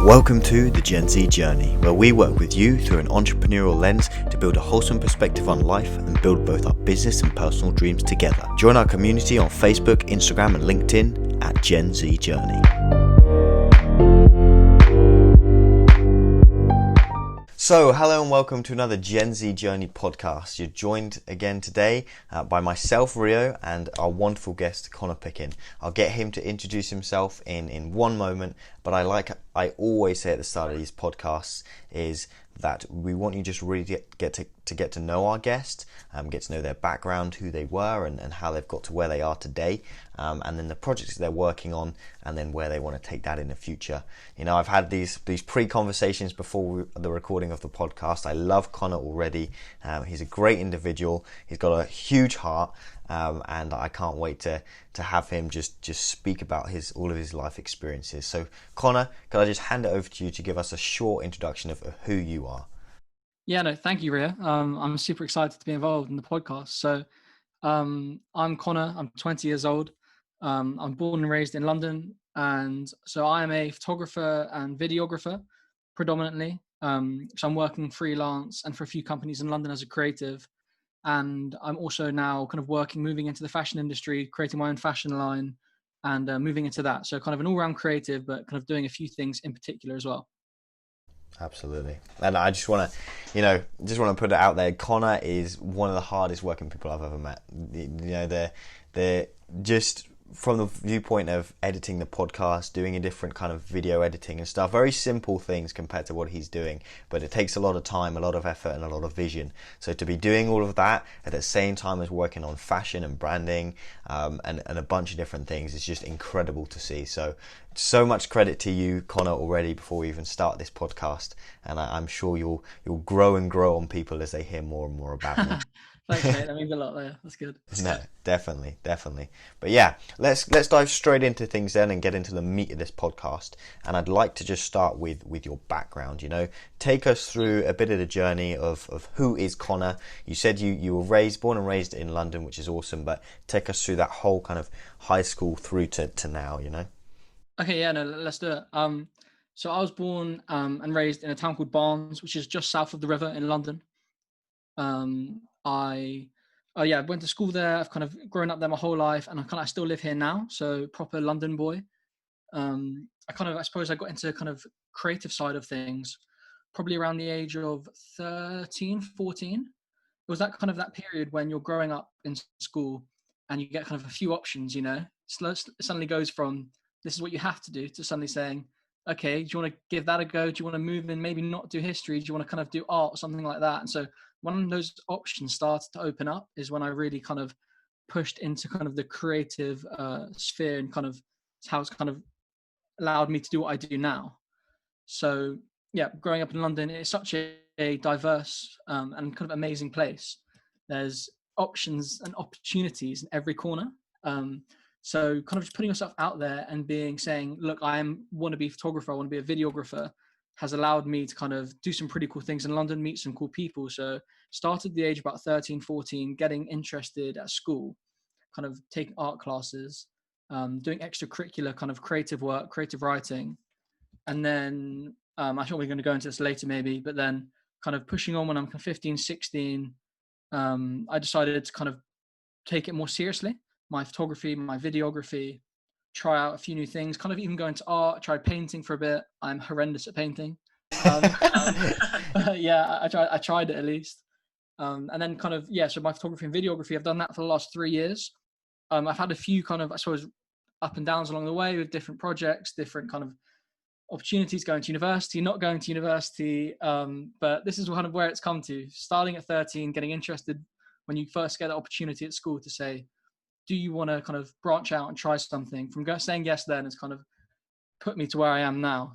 Welcome to the Gen Z Journey, where we work with you through an entrepreneurial lens to build a wholesome perspective on life and build both our business and personal dreams together. Join our community on Facebook, Instagram and LinkedIn at Gen Z Journey. So, hello and welcome to another Gen Z Journey podcast. You're joined again today by myself, Rio, and our wonderful guest, Connor Picken. I'll get him to introduce himself in one moment, but I always say at the start of these podcasts is that we want you just really to get to know our guest, get to know their background, who they were and how they've got to where they are today, and then the projects they're working on, and then where they want to take that in the future. You know, I've had these pre-conversations before the recording of the podcast. I love Connor already. He's a great individual. He's got a huge heart, and I can't wait to have him just speak about all of his life experiences. So Connor, could I just hand it over to you to give us a short introduction of who you are? Yeah, no, thank you, Ria. I'm super excited to be involved in the podcast. So I'm Connor, I'm 20 years old. I'm born and raised in London. And so I am a photographer and videographer predominantly. So I'm working freelance and for a few companies in London as a creative. And I'm also now kind of moving into the fashion industry, creating my own fashion line and moving into that. So kind of an all-round creative, but kind of doing a few things in particular as well. Absolutely. And I just want to put it out there. Connor is one of the hardest working people I've ever met. You know, they're just from the viewpoint of editing the podcast, doing a different kind of video editing and stuff, very simple things compared to what he's doing, but it takes a lot of time, a lot of effort and a lot of vision. So to be doing all of that at the same time as working on fashion and branding and a bunch of different things is just incredible to see. So much credit to you, Connor, already before we even start this podcast, and I'm sure you'll grow and grow on people as they hear more and more about you. Thanks, mate. That means a lot there. That's good. No, definitely. But yeah, let's dive straight into things then and get into the meat of this podcast. And I'd like to just start with your background. You know, take us through a bit of the journey of who is Connor. You said you were born and raised in London, which is awesome. But take us through that whole kind of high school through to now. You know. Okay, yeah, no, let's do it. So I was born and raised in a town called Barnes, which is just south of the river in London. I went to school there. I've kind of grown up there my whole life, and I still live here now. So proper London boy. I suppose I got into kind of creative side of things probably around the age of 13, 14. It was that kind of that period when you're growing up in school and you get kind of a few options, you know. It suddenly goes from this is what you have to do to suddenly saying, okay, do you want to give that a go? Do you want to move and maybe not do history? Do you want to kind of do art or something like that? And so when those options started to open up is when I really kind of pushed into kind of the creative sphere and kind of how it's kind of allowed me to do what I do now. So yeah, growing up in London, it's such a diverse and kind of amazing place. There's options and opportunities in every corner. So kind of just putting yourself out there and saying, look, want to be a photographer, I want to be a videographer, has allowed me to kind of do some pretty cool things in London, meet some cool people. So started the age of about 13, 14, getting interested at school, kind of taking art classes, doing extracurricular kind of creative work, creative writing. And then I thought we were going to go into this later maybe, but then kind of pushing on when I'm 15, 16, I decided to kind of take it more seriously. My photography, my videography, try out a few new things, kind of even go into art, tried painting for a bit. I'm horrendous at painting. Yeah, I tried it at least. And then kind of, so my photography and videography, I've done that for the last 3 years. I've had a few kind of, I suppose, up and downs along the way with different projects, different kind of opportunities, going to university, not going to university. But this is kind of where it's come to, starting at 13, getting interested when you first get the opportunity at school to say, do you want to kind of branch out and try something? From saying yes then, it's kind of put me to where I am now.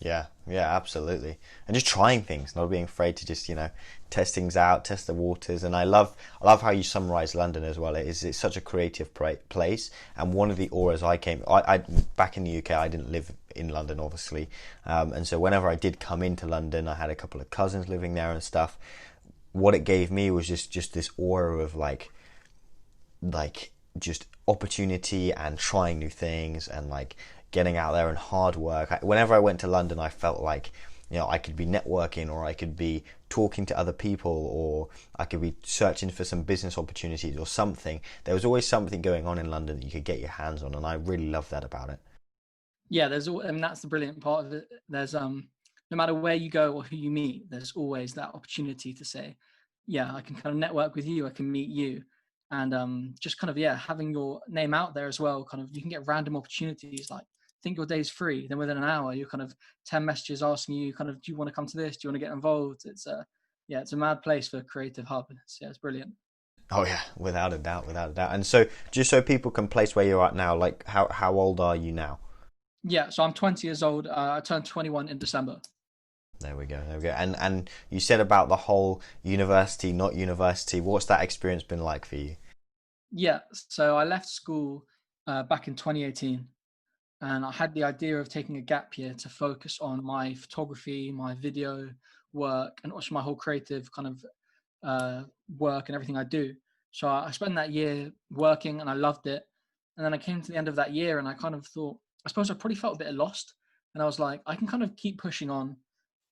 Yeah, absolutely. And just trying things, not being afraid to just, test things out, test the waters. And I love how you summarize London as well. It's such a creative place. And one of the auras I back in the UK, I didn't live in London, obviously. And so whenever I did come into London, I had a couple of cousins living there and stuff. What it gave me was just this aura of like just opportunity and trying new things and like getting out there and hard work. Whenever I went to London, I felt like, I could be networking, or I could be talking to other people, or I could be searching for some business opportunities or something. There was always something going on in London that you could get your hands on, and I really love that about it. Yeah, that's the brilliant part of it. There's no matter where you go or who you meet, there's always that opportunity to say, yeah, I can kind of network with you, I can meet you. And just kind of, yeah, having your name out there as well, kind of, you can get random opportunities like, think your day's free, then within an hour you're kind of 10 messages asking you kind of, do you want to come to this, do you want to get involved? It's it's a mad place for a creative hub. It's brilliant. Oh yeah, without a doubt, without a doubt. And so, just so people can place where you're at now, like how old are you now? Yeah, so I'm 20 years old. I turned 21 in December. There we go, there we go. And you said about the whole university, not university. What's that experience been like for you? Yeah, so I left school back in 2018, and I had the idea of taking a gap year to focus on my photography, my video work, and also my whole creative kind of work and everything I do. So I spent that year working, and I loved it. And then I came to the end of that year, and I kind of thought, I suppose I probably felt a bit lost. And I was like, I can kind of keep pushing on,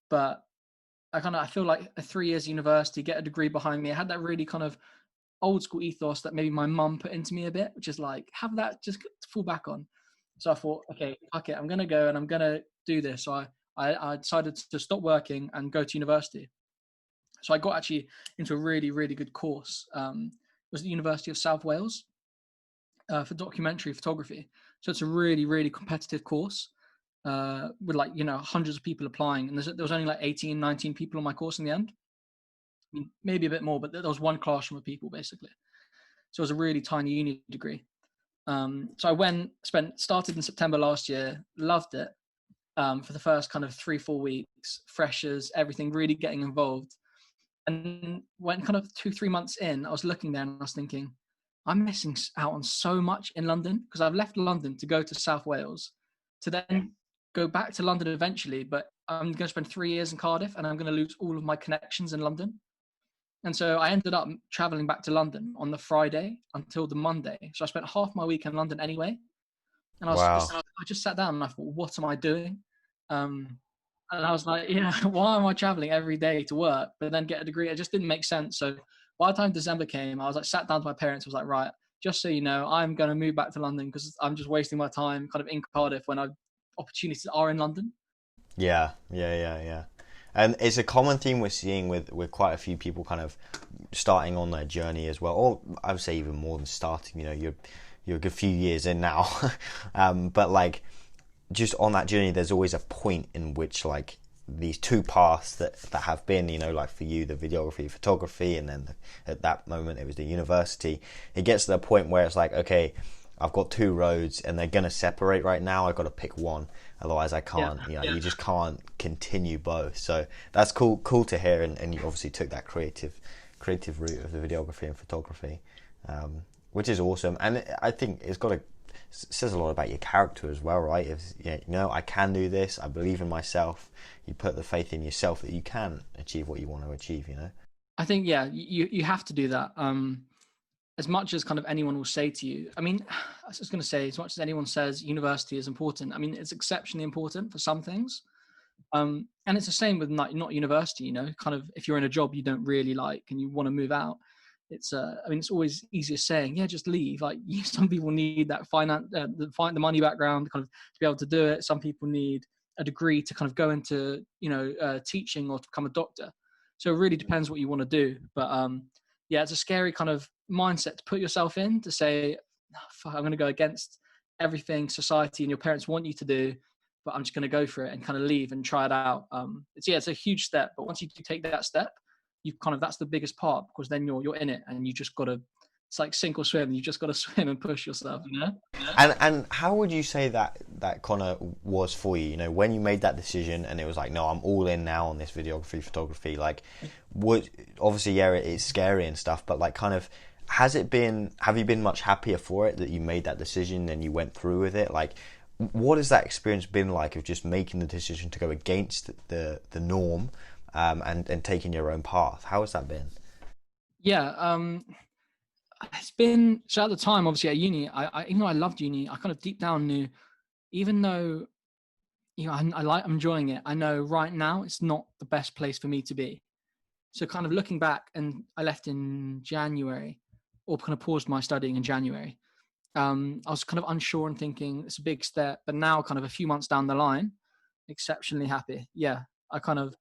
but I feel like a 3 years university, get a degree behind me. I had that really kind of old school ethos that maybe my mum put into me a bit, which is like, have that just to fall back on. So I thought, okay, fuck it, I'm gonna go and I'm gonna do this. So I decided to stop working and go to university. So I got actually into a really, really good course. It was the University of South Wales for documentary photography. So it's a really, really competitive course with like, hundreds of people applying. And there was only like 18, 19 people on my course in the end. I mean, maybe a bit more, but there was one classroom of people basically. So it was a really tiny uni degree. So I started in September last year, loved it for the first kind of 3-4 weeks, freshers, everything, really getting involved. And when kind of 2-3 months in, I was looking there and I was thinking, I'm missing out on so much in London, because I've left London to go to South Wales, to then go back to London eventually, but I'm going to spend 3 years in Cardiff and I'm going to lose all of my connections in London. And so I ended up traveling back to London on the Friday until the Monday. So I spent half my week in London anyway. And Wow. I just sat down and I thought, what am I doing? And I was like, why am I traveling every day to work, but then get a degree? It just didn't make sense. So by the time December came, I was like, sat down to my parents, was like, right, just so you know, I'm going to move back to London because I'm just wasting my time kind of in Cardiff when opportunities are in London. Yeah, yeah, yeah, yeah. And it's a common theme we're seeing with quite a few people kind of starting on their journey as well, or I would say even more than starting. You're a good few years in now, but like just on that journey, there's always a point in which like these two paths that have been, like for you, the videography, photography, and then at that moment it was the university. It gets to the point where it's like, okay, I've got two roads and they're going to separate right now. I've got to pick one. Otherwise I can't, you just can't continue both. So that's cool to hear. And you obviously took that creative route of the videography and photography, which is awesome. And I think says a lot about your character as well, right? If I can do this, I believe in myself. You put the faith in yourself that you can achieve what you want to achieve, I think, you have to do that. As much as kind of anyone will say to you, I mean, I was going to say, as much as anyone says university is important, I mean, it's exceptionally important for some things. And it's the same with not university, kind of if you're in a job you don't really like and you want to move out, it's it's always easier saying, just leave. Like some people need that the money background kind of to be able to do it. Some people need a degree to kind of go into, teaching or to become a doctor. So it really depends what you want to do. But it's a scary kind of mindset to put yourself in, to say, fuck, I'm going to go against everything society and your parents want you to do, but I'm just going to go for it and kind of leave and try it out. It's a huge step, but once you do take that step, that's the biggest part, because then you're in it and you just got to, it's like sink or swim. You just got to swim and push yourself, And how would you say that Connor was for you? When you made that decision and it was like, no, I'm all in now on this videography, photography. Like, obviously, it's scary and stuff, but like, kind of, have you been much happier for it that you made that decision and you went through with it? Like, what has that experience been like of just making the decision to go against the norm, and taking your own path? How has that been? It's been, so at the time, obviously at uni, I even though I loved uni, I kind of deep down knew even though, I'm enjoying it, I know right now it's not the best place for me to be. So kind of looking back, and I left in January, or kind of paused my studying in January. I was kind of unsure and thinking it's a big step, but now kind of a few months down the line, exceptionally happy. Yeah, I kind of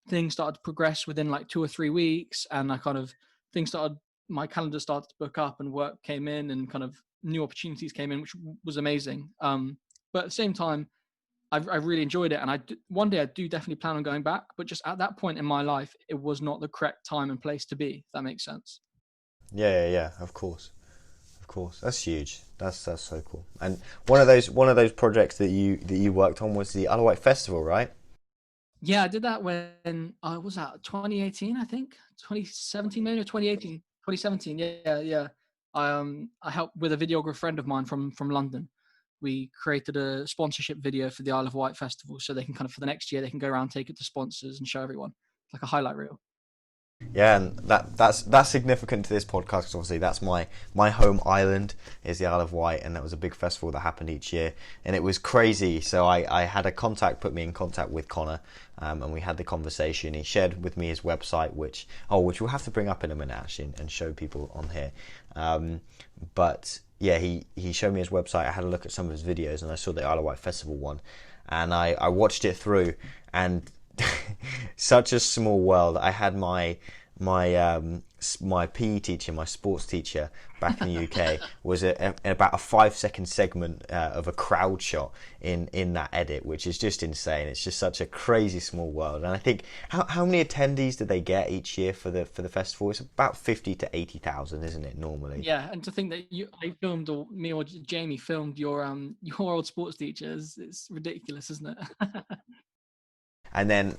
things started to progress within like 2 or 3 weeks, and I kind of things started. My calendar started to book up, and work came in, and kind of new opportunities came in, which was amazing. But at the same time, I really enjoyed it, and one day I do definitely plan on going back. But just at that point in my life, it was not the correct time and place to be. If that makes sense. Yeah. Of course. Of course. That's huge. That's so cool. And one of those projects that you worked on was the Alawite Festival, right? Yeah, I did that when I was at 2018, I think 2017, maybe, or 2018, 2017. Yeah. I helped with a videographer friend of mine from London. We created a sponsorship video for the Isle of Wight festival, so they can kind of, for the next year, they can go around, take it to sponsors, and show everyone like a highlight reel. Yeah, and that's significant to this podcast because obviously that's my home island is the Isle of Wight, and that was a big festival that happened each year, and it was crazy. So I had a contact put me in contact with Connor, and we had the conversation. He shared with me his website, which we'll have to bring up in a minute actually and show people on here. But yeah, he showed me his website. I had a look at some of his videos, and I saw the Isle of Wight Festival one, and I watched it through, and such a small world. I had my PE teacher, my sports teacher back in the UK, was about a 5 second segment of a crowd shot in that edit, which is just insane. It's just such a crazy small world. And I think how many attendees do they get each year for the festival? It's about 50 to 80,000, isn't it, normally? Yeah, and to think that I filmed, or me or Jamie filmed your old sports teachers, it's ridiculous, isn't it? And then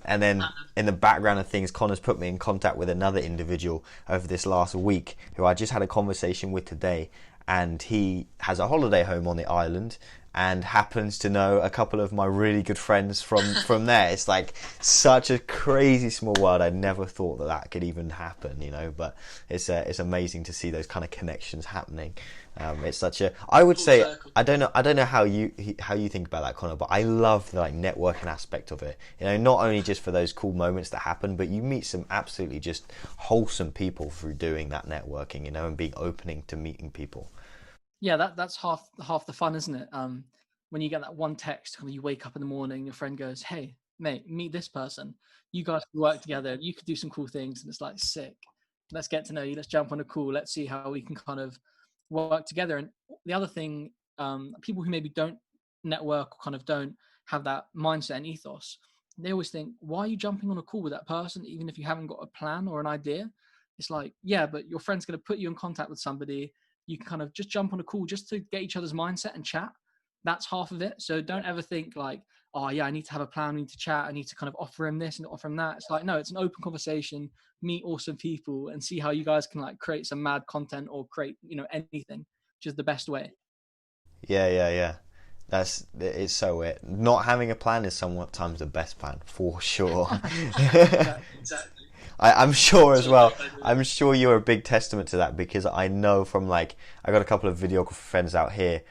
in the background of things, Connor's put me in contact with another individual over this last week who I just had a conversation with today, and he has a holiday home on the island and happens to know a couple of my really good friends from there. It's like such a crazy small world. I never thought that could even happen, but it's amazing to see those kind of connections happening. It's such a, I would say, I don't know how you think about that, Connor, but I love the networking aspect of it. Not only just for those cool moments that happen, but you meet some absolutely just wholesome people through doing that networking, and being opening to meeting people. Yeah, that's half the fun, isn't it? When you get that one text, when you wake up in the morning, your friend goes, "Hey, mate, meet this person. You guys can work together. You could do some cool things," and it's like, sick. Let's get to know you. Let's jump on a call. Let's see how we can kind of work together. And the other thing, people who maybe don't network or kind of don't have that mindset and ethos, they always think, "Why are you jumping on a call with that person, even if you haven't got a plan or an idea?" It's like, yeah, but your friend's going to put you in contact with somebody. You can kind of just jump on a call just to get each other's mindset and chat. That's half of it. So don't ever think like, oh yeah, I need to have a plan, I need to chat, I need to kind of offer him this and offer him that. It's like, no, it's an open conversation, meet awesome people and see how you guys can like create some mad content or create, anything, which is the best way. Yeah. It's so it. Not having a plan is sometimes the best plan for sure. Exactly. I'm sure as well. I'm sure you're a big testament to that because I know from I got a couple of videographer friends out here,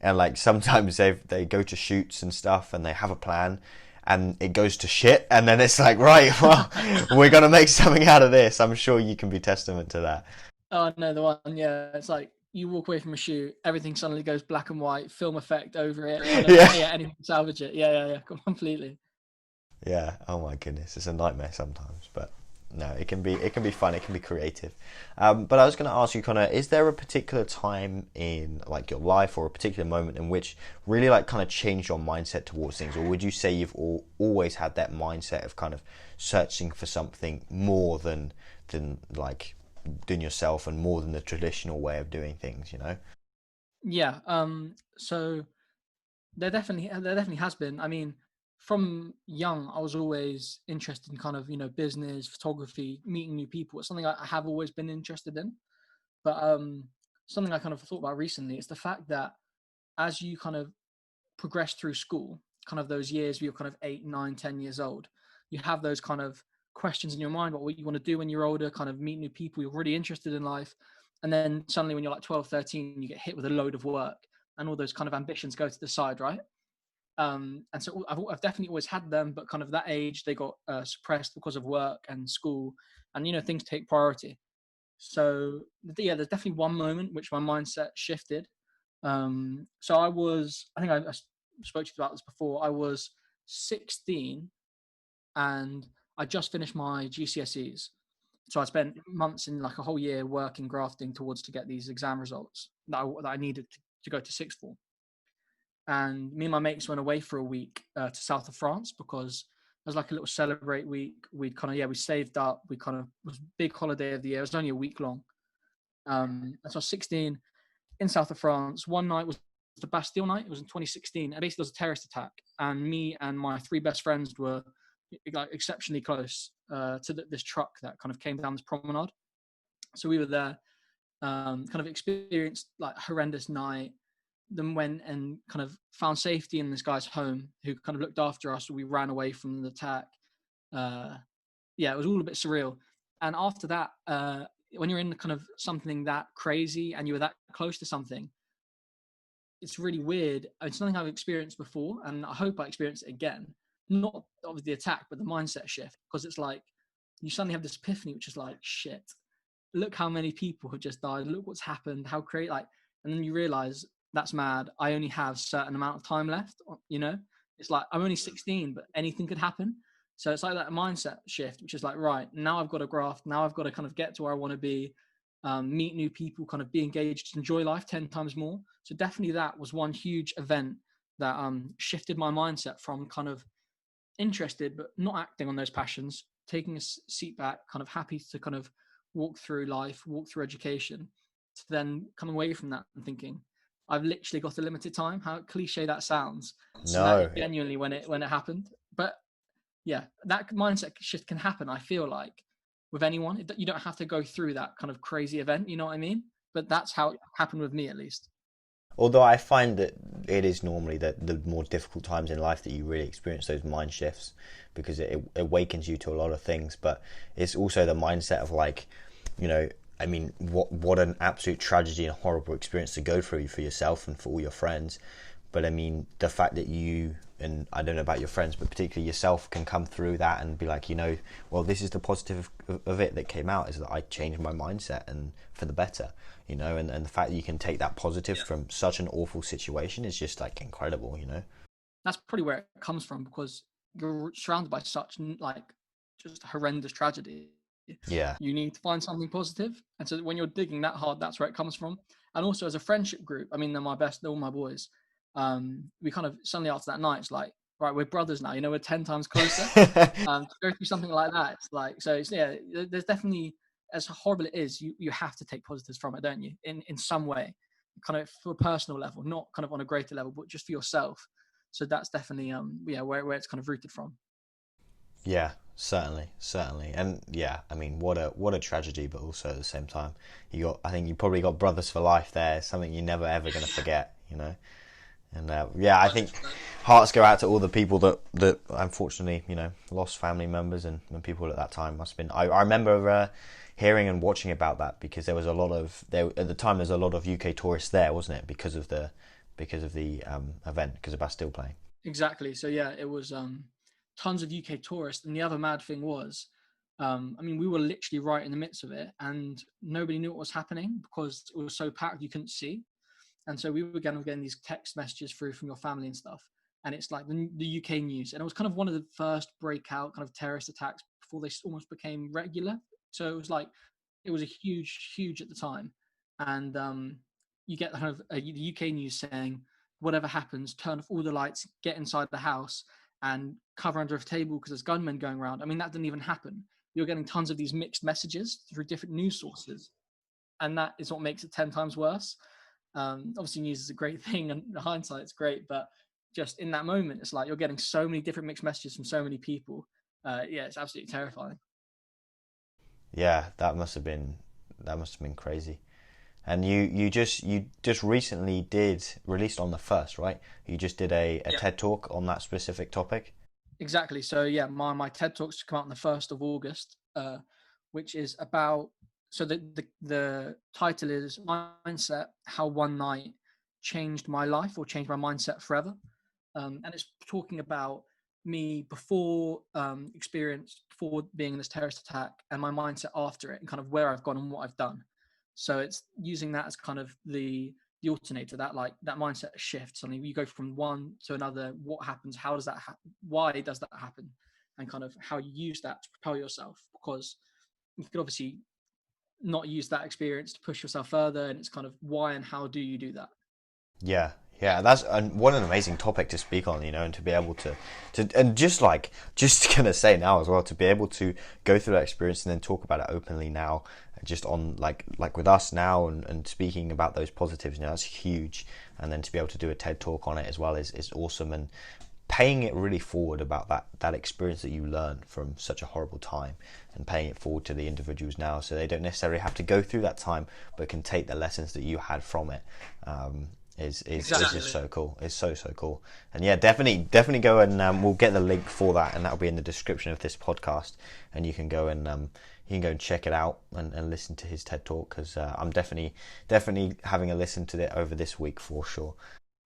and sometimes they go to shoots and stuff and they have a plan and it goes to shit, and then it's like, right, well, we're gonna make something out of this. I'm sure you can be testament to that. Oh no, the one, yeah, it's like you walk away from a shoot, everything suddenly goes black and white, film effect over it, kind of, Yeah. yeah, anything to salvage it. Yeah, completely. Yeah. Oh my goodness, it's a nightmare sometimes, but no, it can be fun. It can be creative. But I was going to ask you, Connor, is there a particular time in your life or a particular moment in which really kind of changed your mindset towards things, or would you say you've always had that mindset of kind of searching for something more than doing yourself and more than the traditional way of doing things? Yeah. So there definitely has been. I mean, from young, I was always interested in kind of business, photography, meeting new people. It's something I have always been interested in. But something I kind of thought about recently is the fact that as you kind of progress through school, kind of those years where you're kind of 8, 9, 10 years old, you have those kind of questions in your mind about what you want to do when you're older, kind of meet new people, you're really interested in life. And then suddenly when you're like 12, 13, you get hit with a load of work. and all those kind of ambitions go to the side, right? And so I've definitely always had them, but kind of that age they got suppressed because of work and school, and things take priority. So yeah, there's definitely one moment which my mindset shifted. So I think I spoke to you about this before. I was 16 and I just finished my GCSEs. So I spent months in like a whole year working, grafting towards to get these exam results that I needed to go to sixth form. And me and my mates went away for a week to south of France because it was like a little celebrate week. We we saved up. We kind of, it was a big holiday of the year. It was only a week long. So I was 16 in south of France. One night was the Bastille Night. It was in 2016. And basically, there was a terrorist attack, and me and my three best friends were like exceptionally close to this truck that kind of came down this promenade. So we were there, kind of experienced like horrendous night. Then went and kind of found safety in this guy's home, who kind of looked after us. We ran away from the attack. It was all a bit surreal. And after that, when you're in kind of something that crazy and you were that close to something, it's really weird. It's something I've experienced before, and I hope I experience it again. Not of the attack, but the mindset shift, because it's like you suddenly have this epiphany, which is like, shit, look how many people have just died. Look what's happened. How great, like, and then you realize that's mad. I only have a certain amount of time left. It's like I'm only 16, but anything could happen. So it's like that mindset shift, which is like, right, now I've got to graft. Now I've got to kind of get to where I want to be, meet new people, kind of be engaged, enjoy life 10 times more. So definitely that was one huge event that shifted my mindset from kind of interested but not acting on those passions, taking a seat back, kind of happy to kind of walk through life, walk through education, to then coming away from that and thinking, I've literally got a limited time. How cliche that sounds. No. That genuinely when it happened. But yeah, that mindset shift can happen, I feel like, with anyone. You don't have to go through that kind of crazy event, you know what I mean? But that's how it happened with me, at least. Although I find that it is normally the more difficult times in life that you really experience those mind shifts, because it awakens you to a lot of things. But it's also the mindset of like, I mean, what an absolute tragedy and horrible experience to go through for yourself and for all your friends. But I mean, the fact that you, and I don't know about your friends, but particularly yourself, can come through that and be like, well, this is the positive of it that came out, is that I changed my mindset and for the better, and the fact that you can take that positive from such an awful situation is just like incredible, That's probably where it comes from, because you're surrounded by such like just horrendous tragedy. Yeah. You need to find something positive. And so when you're digging that hard, that's where it comes from. And also as a friendship group, I mean, they're all my boys. We kind of suddenly after that night, it's like, right, we're brothers now, we're 10 times closer. To go through something like that, it's like, so it's, yeah, there's definitely, as horrible it is, you have to take positives from it, don't you? In some way, kind of for a personal level, not kind of on a greater level, but just for yourself. So that's definitely, where it's kind of rooted from. Yeah, certainly, and yeah, I mean, what a tragedy, but also at the same time, I think you probably got brothers for life there, something you're never ever going to forget, And I think hearts go out to all the people that unfortunately, lost family members and people at that time. Must have been. I remember hearing and watching about that, because there was at the time there's a lot of UK tourists there, wasn't it? Because of the event, because of Bastille playing. Exactly. So yeah, it was tons of UK tourists, and the other mad thing was, I mean, we were literally right in the midst of it, and nobody knew what was happening because it was so packed you couldn't see. And so we were getting these text messages through from your family and stuff. And it's like the UK news. And it was kind of one of the first breakout kind of terrorist attacks before they almost became regular. So it was like, it was a huge at the time. And you get kind of the UK news saying, whatever happens, turn off all the lights, get inside the house and cover under a table because there's gunmen going around. I mean, that didn't even happen. You're getting tons of these mixed messages through different news sources. And that is what makes it 10 times worse. Obviously news is a great thing, and in hindsight it's great, but just in that moment it's like you're getting so many different mixed messages from so many people. It's absolutely terrifying. Yeah, that must have been crazy. And you just recently released on the 1st, right? You just did a TED talk on that specific topic. Exactly. So yeah, my TED talks come out on the 1st of August, which is about, so the title is Mindset: How One Night changed my life or changed my mindset forever. And it's talking about me before before being in this terrorist attack, and my mindset after it, and kind of where I've gone and what I've done. So it's using that as kind of the alternator, that mindset shift. Something you go from one to another. What happens? How does that happen? Why does that happen? And kind of how you use that to propel yourself, because you could obviously not use that experience to push yourself further, and it's kind of why and how do you do that. Yeah, that's what an amazing topic to speak on, and to be able to and just gonna say now as well, to be able to go through that experience and then talk about it openly now, just on like with us now, and speaking about those positives, that's huge. And then to be able to do a TED talk on it as well is awesome, and paying it really forward about that experience that you learned from such a horrible time, and paying it forward to the individuals now, so they don't necessarily have to go through that time, but can take the lessons that you had from it. Is just so cool. It's so cool. And yeah, definitely go and we'll get the link for that, and that'll be in the description of this podcast, and you can go and check it out and listen to his TED talk, because I'm definitely having a listen to it over this week for sure.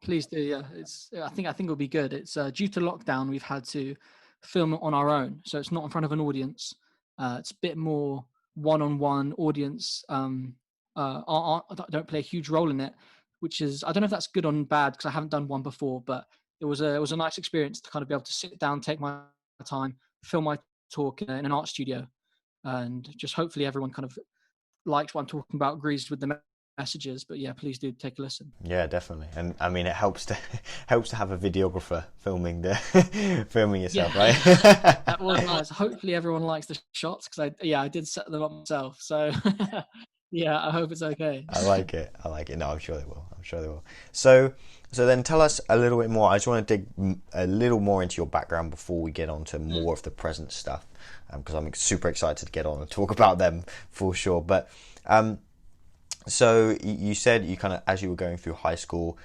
Please do. Yeah, I think it'll be good. It's due to lockdown, we've had to film it on our own, so it's not in front of an audience. It's a bit more one-on-one audience. Don't play a huge role in it, which is, I don't know if that's good or bad, because I haven't done one before, but it was a nice experience to kind of be able to sit down, take my time, film my talk in an art studio, and just hopefully everyone kind of likes what I'm talking about, agrees with the messages. But yeah, please do take a listen. Yeah, definitely. And I mean, it helps to have a videographer filming yourself, yeah. right? That was nice. Hopefully everyone likes the shots, because I did set them up myself, so yeah, I hope it's okay. I like it. No, I'm sure they will. So then tell us a little bit more. I just want to dig a little more into your background before we get on to more of the present stuff, because I'm super excited to get on and talk about them for sure. But so you said you kind of, as you were going through high school,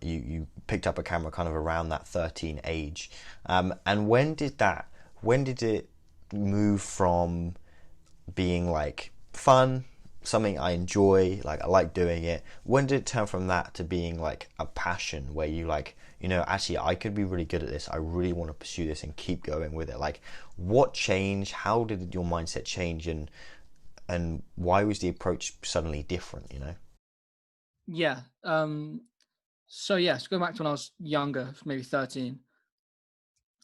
you picked up a camera kind of around that 13 age. And when did it move from being like fun, something I enjoy, like I like doing it? When did it turn from that to being like a passion, where you actually I could be really good at this, I really want to pursue this and keep going with it? Like, what changed? How did your mindset change, and why was the approach suddenly different? Yeah. So going back to when I was younger, maybe 13,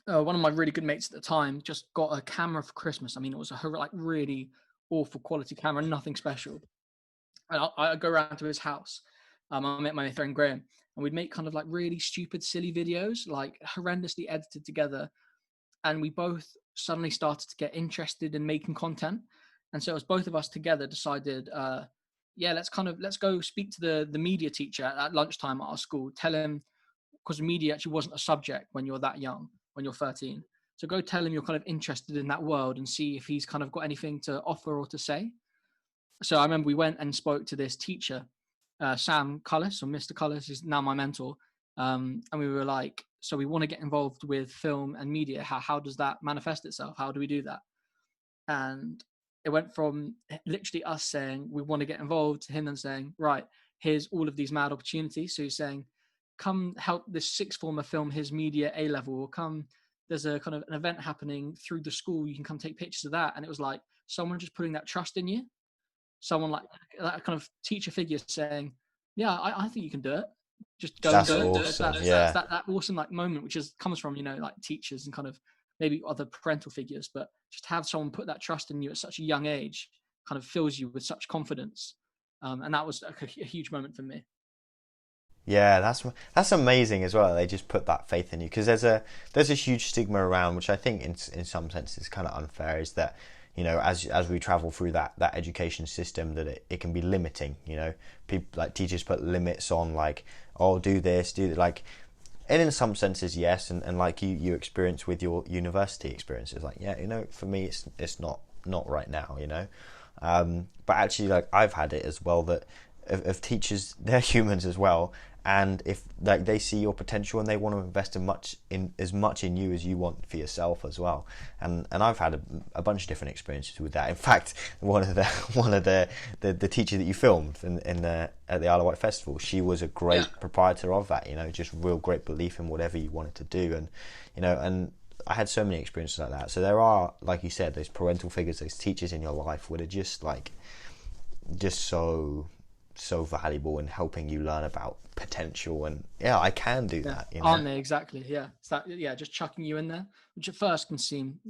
one of my really good mates at the time just got a camera for Christmas. I mean, it was a really awful quality camera, nothing special. And I go around to his house. I met my friend Graham, and we'd make kind of like really stupid, silly videos, like horrendously edited together. And we both suddenly started to get interested in making content. And so it was both of us together decided, let's go speak to the media teacher at lunchtime at our school. Tell him, because media actually wasn't a subject when you're that young, when you're 13. So go tell him you're kind of interested in that world, and see if he's kind of got anything to offer or to say. So I remember we went and spoke to this teacher, Sam Cullis, or Mr. Cullis, is now my mentor. And we were like, so we want to get involved with film and media. How does that manifest itself? How do we do that? And it went from literally us saying we want to get involved to him then saying, right, here's all of these mad opportunities. So he's saying, come help this sixth former film his media A-level, or come, there's a kind of an event happening through the school, you can come take pictures of that. And it was like someone just putting that trust in you. Someone like that kind of teacher figure saying, yeah, I think you can do it. Just go and do it. Awesome. That's that awesome like moment, which comes from, like teachers and kind of maybe other parental figures, but just have someone put that trust in you at such a young age kind of fills you with such confidence. And that was a huge moment for me. Yeah, that's amazing as well. They just put that faith in you, because there's a huge stigma around, which I think in some sense is kind of unfair, is that as we travel through that education system, that it can be limiting. People, like teachers, put limits on, like, oh, do this, do that, like. And in some senses, yes, and like you experience with your university experiences, like, yeah, for me it's not right now, but actually, like, I've had it as well, that of teachers, they're humans as well, and if like they see your potential and they want to invest in as much in you as you want for yourself as well. And I've had a bunch of different experiences with that. In fact, one of the teacher that you filmed in the at the Alawite Festival, she was a great proprietor of that. Just real great belief in whatever you wanted to do, and I had so many experiences like that. So there are, like you said, those parental figures, those teachers in your life where they're just so valuable in helping you learn about potential. And I can do that. Aren't they? Exactly. Yeah. It's that. Yeah. Just chucking you in there, which at first can seem,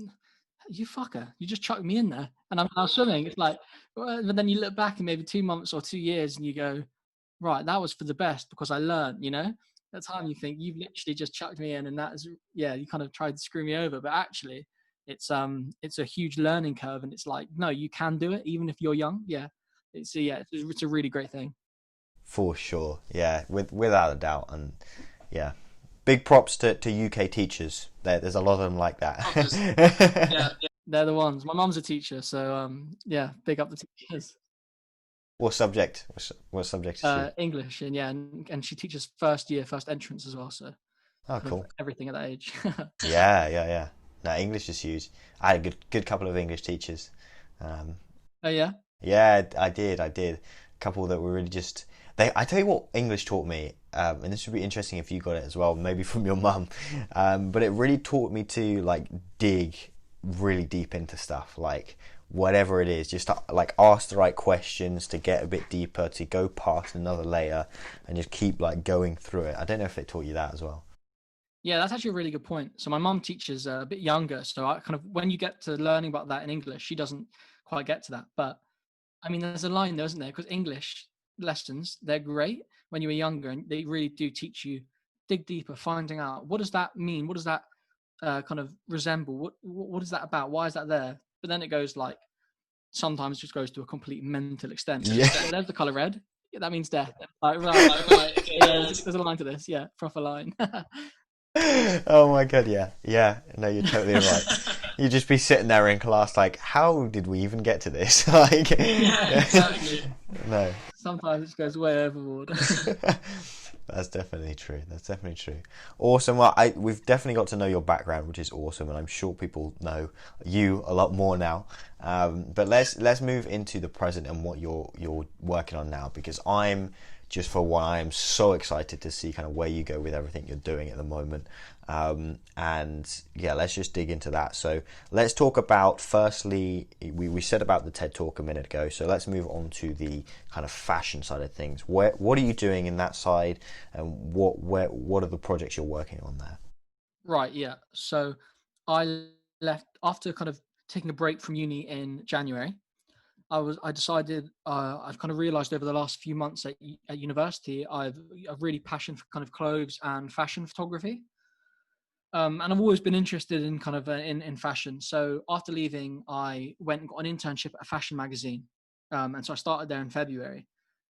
you fucker, you just chucked me in there, and I was swimming. It's like, but then you look back in maybe 2 months or 2 years, and you go, right, that was for the best because I learned. At the time you think you've literally just chucked me in, and that is, you kind of tried to screw me over, but actually, it's a huge learning curve, and it's like, no, you can do it even if you're young. Yeah. It's a really great thing. For sure, yeah, without a doubt. And yeah, big props to UK teachers. There's a lot of them like that. Yeah, they're the ones. My mum's a teacher, so big up the teachers. What subject? What subject is she? English, and she teaches first year, first entrance as well. So Oh, cool. everything at that age. Yeah. No, English is huge. I had a good couple of English teachers. Oh yeah. Yeah, I did. A couple that were really just. I tell you what, English taught me, and this would be interesting if you got it as well, maybe from your mum. But it really taught me to like dig really deep into stuff, like whatever it is, just like ask the right questions to get a bit deeper, to go past another layer, and just keep like going through it. I don't know if it taught you that as well. Yeah, that's actually a really good point. So my mum teaches a bit younger, so I kind of, when you get to learning about that in English, she doesn't quite get to that. But I mean, there's a line there, isn't there? Because English lessons, they're great when you were younger, and they really do teach you dig deeper, finding out what does that mean, what does that kind of resemble, what is that about, why is that there? But then it goes like, sometimes just goes to a complete mental extent. Yeah. There's the color red. Yeah, that means death. Like, right. Okay, yeah, there's a line to this. Yeah, proper line. Oh my god, yeah. No, you're totally right. You'd just be sitting there in class like, how did we even get to this? Like, yeah, exactly. No. Sometimes it goes way overboard. That's definitely true. Awesome. Well, we've definitely got to know your background, which is awesome, and I'm sure people know you a lot more now. But let's move into the present and what you're working on now, because I'm so excited to see kind of where you go with everything you're doing at the moment. And yeah, let's just dig into that. So let's talk about, firstly, we said about the TED Talk a minute ago, so let's move on to the kind of fashion side of things. What are you doing in that side, and what are the projects you're working on there? Right, yeah. So I left after kind of taking a break from uni in January. I decided, I've kind of realized over the last few months at university, I've really passion for kind of clothes and fashion photography. And I've always been interested in kind of in fashion. So after leaving, I went and got an internship at a fashion magazine. And so I started there in February.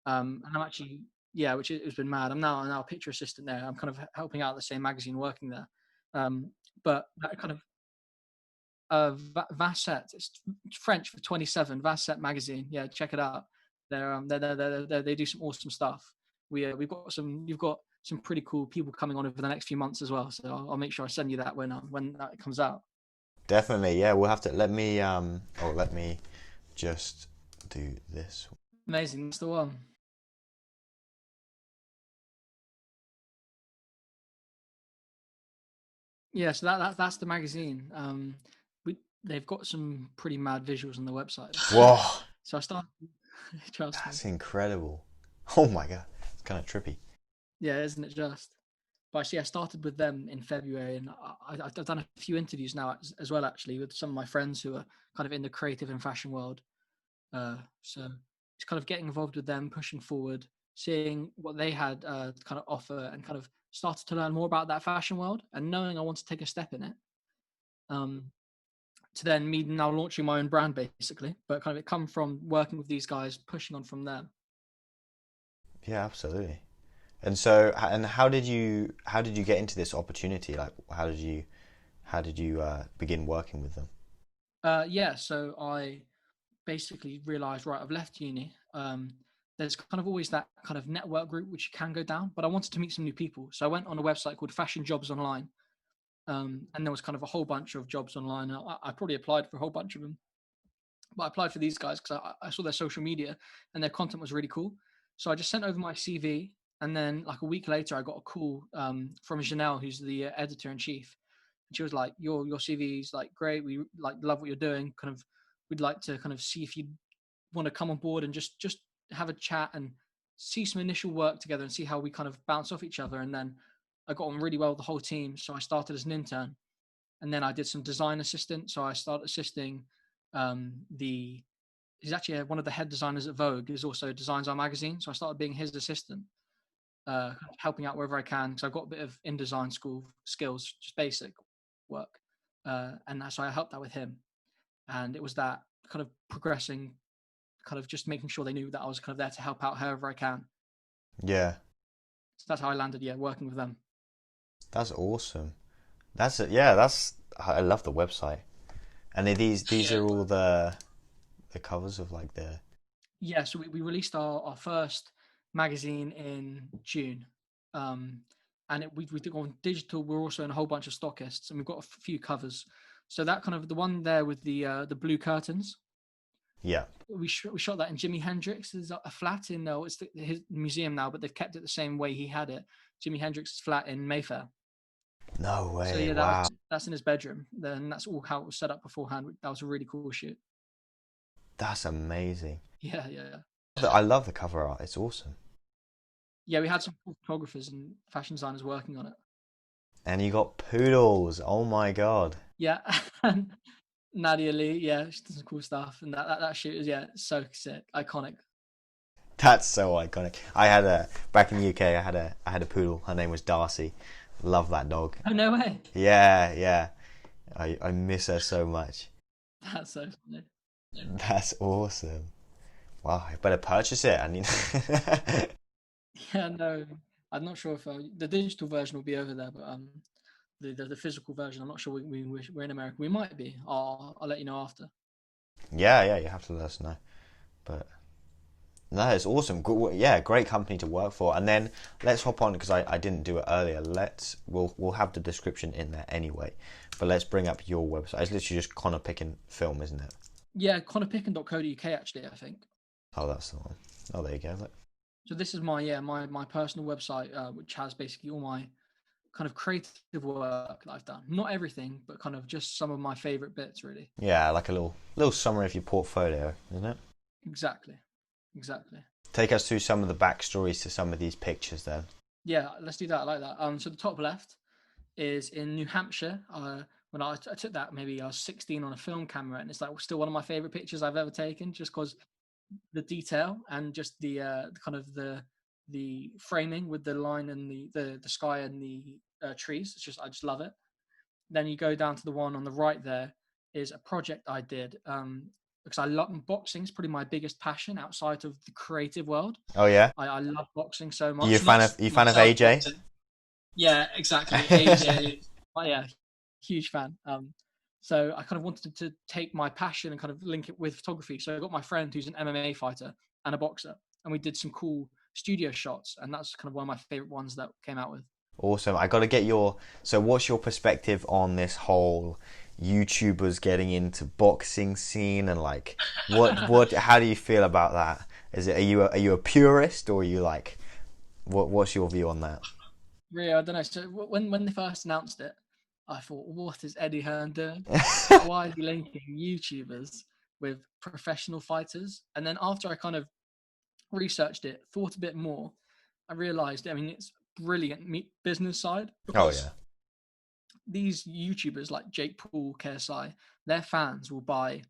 And I'm actually, yeah, which has been mad. I'm now a picture assistant there. I'm kind of helping out the same magazine, working there. But that kind of Vasset. It's French for 27. Vasset magazine. Yeah, check it out. They do some awesome stuff. We've got some. You've got some pretty cool people coming on over the next few months as well. So I'll make sure I send you that when that comes out. Definitely, yeah. We'll have to let me just do this. Amazing. That's the one. Yeah, so that's the magazine. They've got some pretty mad visuals on the website. Whoa, So I started. Trust that's me. incredible. Oh my god, it's kind of trippy. Yeah, isn't it just? But actually, I started with them in February, and I've done a few interviews now as well, actually, with some of my friends who are kind of in the creative and fashion world. So it's kind of getting involved with them, pushing forward, seeing what they had to kind of offer, and kind of started to learn more about that fashion world, and knowing I want to take a step in it. To then me now launching my own brand, basically, but kind of it come from working with these guys, pushing on from them. Yeah, absolutely. And so, and how did you get into this opportunity? Like, how did you begin working with them? Yeah, so I basically realized, right, I've left uni. there's kind of always that kind of network group which you can go down. But I wanted to meet some new people, so I went on a website called Fashion Jobs Online, and there was kind of a whole bunch of jobs online. I probably applied for a whole bunch of them, but I applied for these guys because I saw their social media and their content was really cool. So I just sent over my CV, and then like a week later, I got a call from Janelle, who's the editor in chief. And she was like, "Your CV is like great. We like love what you're doing. Kind of, we'd like to kind of see if you want to come on board and just have a chat and see some initial work together and see how we kind of bounce off each other." And then I got on really well with the whole team. So I started as an intern, and then I did some design assistant. So I started assisting he's actually one of the head designers at Vogue, who also designs our magazine. So I started being his assistant, helping out wherever I can, because I've got a bit of InDesign school skills, just basic work. And that's why I helped out with him. And it was that kind of progressing, kind of just making sure they knew that I was kind of there to help out however I can. Yeah. So that's how I landed, working with them. That's awesome. I love the website. And these are all the covers of like the... Yeah, so we released our first magazine in June. And we did go on digital. We're also in a whole bunch of stockists, and we've got a few covers. So that kind of the one there with the blue curtains. Yeah. We shot that in Jimi Hendrix's a flat in it's his museum now, but they've kept it the same way he had it. Jimi Hendrix's flat in Mayfair. No way. So yeah, Wow. that's in his bedroom. Then that's all how it was set up beforehand. That was a really cool shoot. That's amazing. Yeah. I love the cover art. It's awesome. Yeah, we had some photographers and fashion designers working on it. And you got poodles. Oh my God. Yeah, and Nadia Lee, yeah, she did some cool stuff, and that shoot is so sick, iconic. That's so iconic. Back in the UK. I had a poodle. Her name was Darcy. Love that dog. Oh no way! Yeah. I miss her so much. That's so funny. That's awesome. Wow, I better purchase it. I mean, Yeah, no, I'm not sure if the digital version will be over there, but the physical version, I'm not sure we're in America. We might be. I'll let you know after. yeah, you have to let us know. But no, it's awesome. Yeah, great company to work for. And then let's hop on because I didn't do it earlier. We'll have the description in there anyway. But let's bring up your website. It's literally just Connor Picken Film, isn't it? Yeah, connorpicken.co.uk actually, I think. Oh, that's the one. Oh, there you go. Look. So this is my personal website, which has basically all my kind of creative work that I've done. Not everything, but kind of just some of my favorite bits, really. Yeah, like a little summary of your portfolio, isn't it? Exactly. Take us through some of the backstories to some of these pictures, then. Yeah, let's do that. I like that. So the top left is in New Hampshire. When I took that, maybe I was 16 on a film camera, and it's like still one of my favorite pictures I've ever taken, just because the detail and just the kind of the framing with the line and the sky and the trees. I just love it. Then you go down to the one on the right. There is a project I did because I love boxing. Is probably my biggest passion outside of the creative world. Oh yeah. I love boxing so much. You fan of AJ? Boxing. Yeah, exactly. AJ. Oh, yeah, huge fan. So I kind of wanted to take my passion and kind of link it with photography. So I got my friend who's an MMA fighter and a boxer, and we did some cool studio shots, and that's kind of one of my favorite ones that came out with. Awesome. I got to get so what's your perspective on this whole YouTubers getting into boxing scene, and like how do you feel about that? Are you a purist, or are you like what's your view on that? Rio, I don't know. So when they first announced it, I thought, what is Eddie Hearn doing? Why is he linking YouTubers with professional fighters? And then after I kind of researched it, thought a bit more, I realized, it's brilliant business side. Because these YouTubers like Jake Paul, KSI, their fans will buy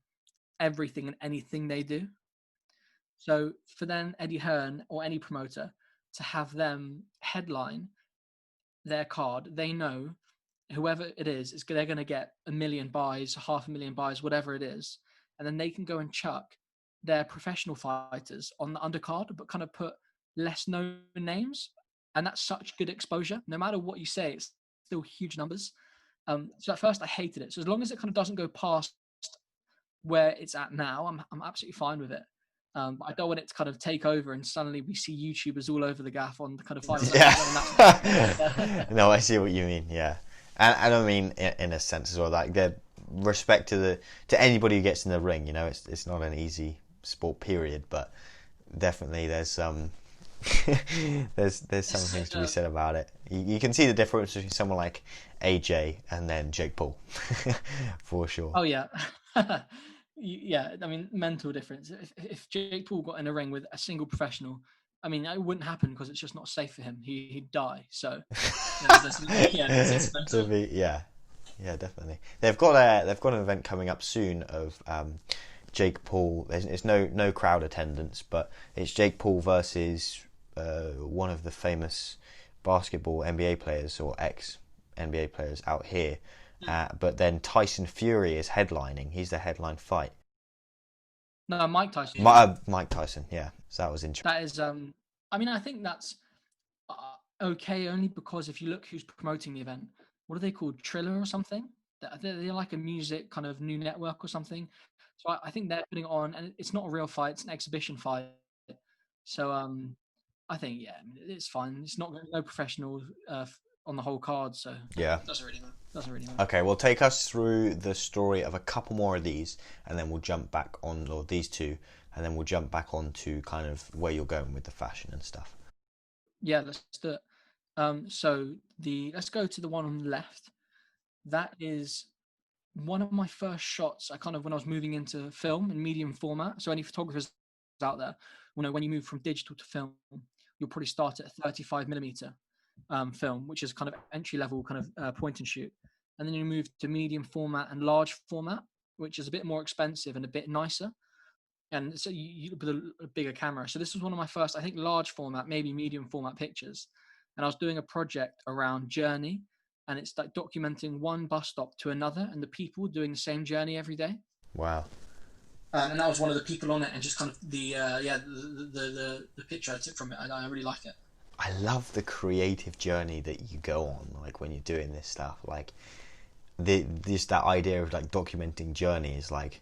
everything and anything they do. So for then Eddie Hearn or any promoter to have them headline their card, they know whoever it is they're going to get 1 million buys, 500,000 buys, whatever it is, and then they can go and chuck their professional fighters on the undercard, but kind of put less known names, and that's such good exposure. No matter what you say, it's still huge numbers. So at first I hated it. So as long as it kind of doesn't go past where it's at now, I'm absolutely fine with it. But I don't want it to kind of take over and suddenly we see YouTubers all over the gaff on the kind of 5 Yeah. No, I see what you mean. Yeah, and I mean in a sense as well, like the respect to anybody who gets in the ring. You know, it's not an easy sport, period. But definitely there's there's some things to be said about it. You can see the difference between someone like AJ and then Jake Paul, for sure. Oh yeah. Yeah, I mean, mental difference. If Jake Paul got in a ring with a single professional, I mean, it wouldn't happen because it's just not safe for him. He'd die. So, yeah, definitely. They've got an event coming up soon of Jake Paul. It's no crowd attendance, but it's Jake Paul versus one of the famous basketball NBA players or ex NBA players out here. But then Tyson Fury is headlining. He's the headline fight. No, Mike Tyson. Mike Tyson, yeah. So that was interesting. That is, I mean, I think that's okay only because if you look who's promoting the event, what are they called? Triller or something? They're like a music kind of new network or something. So I think they're putting it on, and it's not a real fight; it's an exhibition fight. So I think it's fine. It's not no professional on the whole card, so yeah, doesn't really matter. Okay, well, take us through the story of a couple more of these, and then we'll jump back on, or these two, and then we'll jump back on to kind of where you're going with the fashion and stuff. Yeah, let's do it. So let's go to the one on the left. That is one of my first shots. When I was moving into film and medium format. So any photographers out there, when you move from digital to film, you'll probably start at 35mm. Film, which is kind of entry level kind of point and shoot, and then you move to medium format and large format, which is a bit more expensive and a bit nicer, and so you with a bigger camera. So this was one of my first, I think, large format, maybe medium format pictures, and I was doing a project around journey, and it's like documenting one bus stop to another and the people doing the same journey every day. Wow. And that was one of the people on it, and just kind of the picture I took from it. I really like it. I love the creative journey that you go on, like when you're doing this stuff. Like just that idea of like documenting journey is like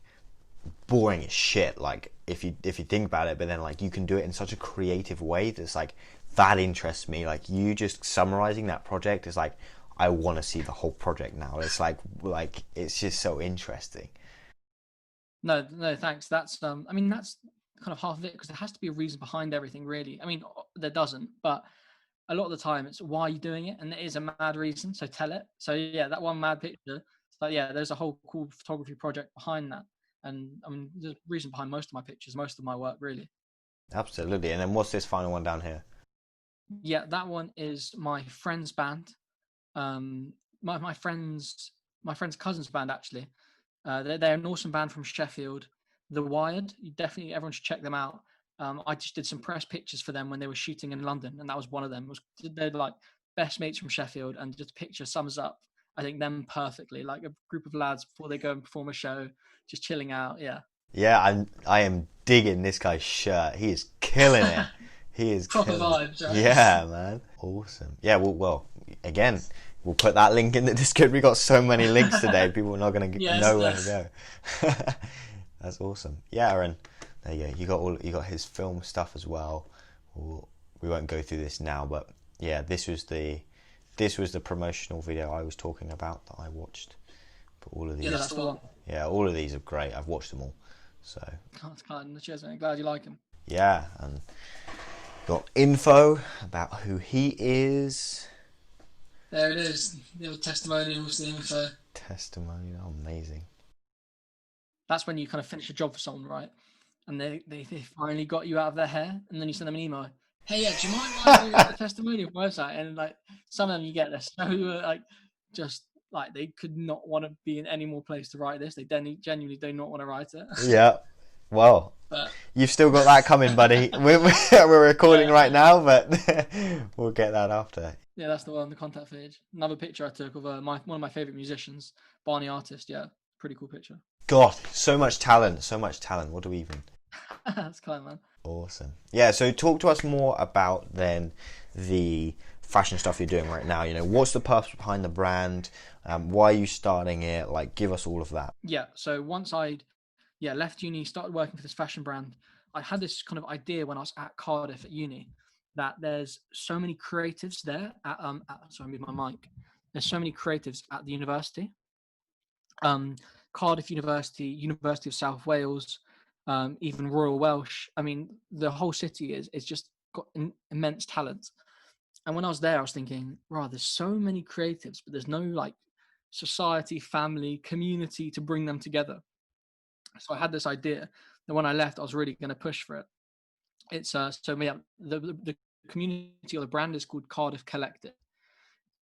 boring as shit. Like if you think about it, but then like you can do it in such a creative way that's like that interests me. Like you just summarizing that project is like I want to see the whole project now. It's like it's just so interesting. No, thanks. That's I mean that's kind of half of it, because there has to be a reason behind everything, really. I mean, there doesn't, but a lot of the time it's why are you doing it, and there is a mad reason, so tell it. So yeah, that one mad picture, like there's a whole cool photography project behind that, and I mean there's a reason behind most of my pictures, most of my work, really. Absolutely. And then what's this final one down here? Yeah, that one is my friend's band. My friend's cousin's band, actually. They're an awesome band from Sheffield, The Wired. Everyone should check them out. I just did some press pictures for them when they were shooting in London, and that was one of them. They're like best mates from Sheffield, and just a picture sums up, I think, them perfectly. Like a group of lads before they go and perform a show, just chilling out. Yeah, I am digging this guy's shirt. He is killing it. He is proper vibes, right? Yeah, man. Awesome. Yeah, well, again, we'll put that link in the description. We got so many links today. People are not going to know where to go. That's awesome. Yeah, Aaron. There you go. You got his film stuff as well. We won't go through this now, but yeah, this was the promotional video I was talking about that I watched. But all of these, that's the one. Yeah, all of these are great. I've watched them all. So. That's kind. Cheers, man. Glad you like him. Yeah, and got info about who he is. There it is. The old testimonials, the info. Testimonial, amazing. That's when you kind of finish a job for someone, right? And they finally got you out of their hair, and then you send them an email. Hey, do you mind writing a testimonial website? And like some of them, you get this. So like just like they could not want to be in any more place to write this. They genuinely do not want to write it. Yeah. Well, you've still got that coming, buddy. We're recording right now, but we'll get that after. Yeah, that's the one on the contact page. Another picture I took of one of my favourite musicians, Barney Artist. Yeah, pretty cool picture. God, so much talent. What do we even... That's kind, man. Awesome. Yeah, so talk to us more about then the fashion stuff you're doing right now. You know, what's the purpose behind the brand? Why are you starting it? Like, give us all of that. Yeah, so once I'd left uni, started working for this fashion brand, I had this kind of idea when I was at Cardiff at uni that there's so many creatives there sorry, I moved my mic. There's so many creatives at the university. Cardiff University, University of South Wales, even Royal Welsh. I mean, the whole city is just got immense talent. And when I was there, I was thinking, wow, there's so many creatives, but there's no like society, family, community to bring them together. So I had this idea that when I left, I was really going to push for it. It's the community or the brand is called Cardiff Collective,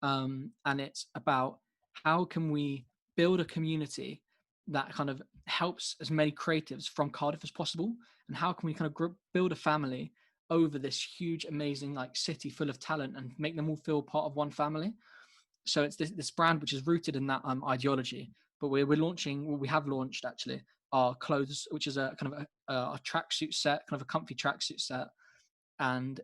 and it's about how can we build a community that kind of helps as many creatives from Cardiff as possible, and how can we kind of build a family over this huge, amazing like city full of talent and make them all feel part of one family. So it's this brand which is rooted in that ideology. But we have launched actually our clothes, which is a kind of a tracksuit set, kind of a comfy tracksuit set, and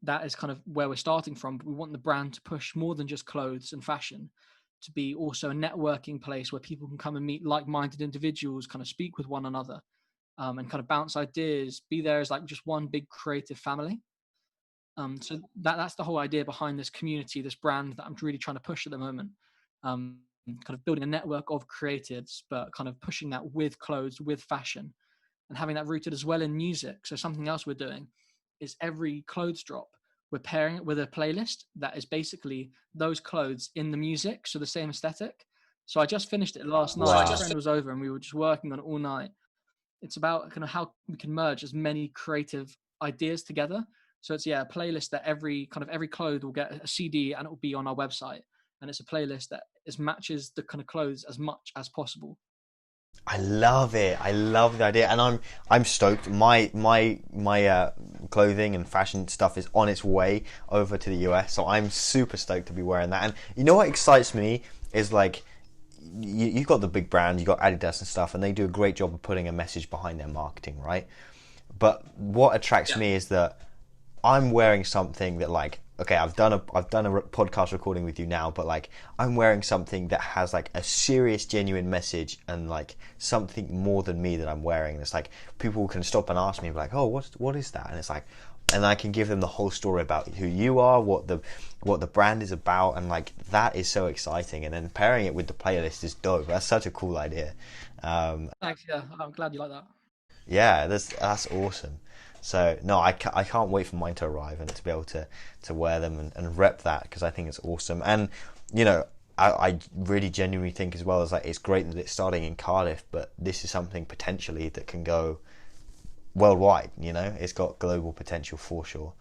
that is kind of where we're starting from. But we want the brand to push more than just clothes and fashion, to be also a networking place where people can come and meet like-minded individuals, kind of speak with one another, and kind of bounce ideas, be there as like just one big creative family. So that's the whole idea behind this community, this brand that I'm really trying to push at the moment. Kind of building a network of creatives, but kind of pushing that with clothes, with fashion, and having that rooted as well in music. So something else we're doing is every clothes drop, we're pairing it with a playlist that is basically those clothes in the music, so the same aesthetic. So I just finished it last night. Wow. My friend was over and we were just working on it all night. It's about kind of how we can merge as many creative ideas together. So it's a playlist that every clothes will get a CD and it will be on our website. And it's a playlist that matches the kind of clothes as much as possible. I love it. I love the idea, and I'm stoked. My clothing and fashion stuff is on its way over to the US, so I'm super stoked to be wearing that. And you know what excites me is like you've got the big brand, you've got Adidas and stuff, and they do a great job of putting a message behind their marketing, right? But what attracts me is that I'm wearing something that like, okay, I've done a podcast recording with you now, but like I'm wearing something that has like a serious, genuine message and like something more than me that I'm wearing. And it's like people can stop and ask me like, oh, what is that? And it's like, and I can give them the whole story about who you are, what the brand is about, and like that is so exciting. And then pairing it with the playlist is dope. That's such a cool idea. Thanks. Yeah, I'm glad you like that. Yeah, that's awesome. So no, I can't wait for mine to arrive and to be able to wear them and rep that, because I think it's awesome. And you know, I really genuinely think as well as like it's great that it's starting in Cardiff, but this is something potentially that can go worldwide. You know, it's got global potential for sure.